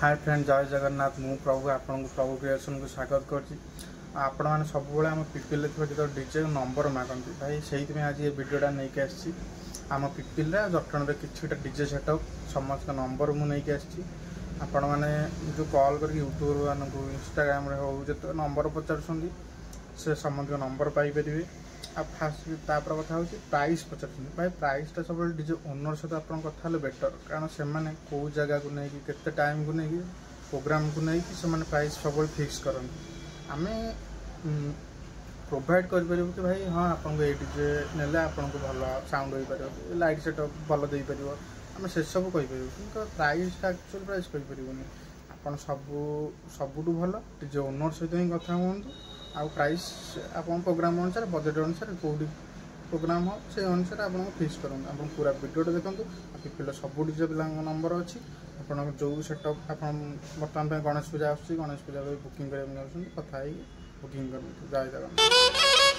Hi friend, जय जगन्नाथ। मु प्रभु आपन प्रभु क्रिएशन को स्वागत करछि। आपण मैंने सब आम पिपिल जो डीजे नंबर मागती भाई से आज ये वीडियोटा नहीं आसी आम पिपिल जटन कि डीजे सेटअप समस्त नंबर मुझे आसी आपण मैंने जो कॉल कर यूट्यूब मानक इंस्टाग्राम जो नंबर पचार से समस्त नंबर पाइपर। आ फास्ट तापर कथा हूँ प्राइस पचार भाई प्राइसटा सब डीजे ओनर सहित आप कथा बेटर कारण से कौ जगह को लेकिन केते टाइम को लेकिन प्रोग्राम को लेकिन से प्राइस सब फिक्स करते आम प्रोवाइड कर कि भाई हाँ आपको ये डीजे नेले आपको भल साउंड हो पार लाइट सेटअप भल दे पार आम से सब कहीपर कि प्राइसटा एक्चुअल प्राइस कहीपर आप सबुठ भल डीजे ओनर सहित ही कथा हूँ आ प्राइस आप प्रोग्राम अनुसार बजेट अनुसार कौटी प्रोग्राम हो से अनुसार आप फिक्स करूँ आप पूरा वीडियो देखूँ पिपिल सब डीजे पिला नंबर अच्छी आप जो सेटअप आप बर्तमान गणेश पूजा आस गणेश पूजा बुकिंग करने कथा बुकिंग कर जय जगन्नाथ।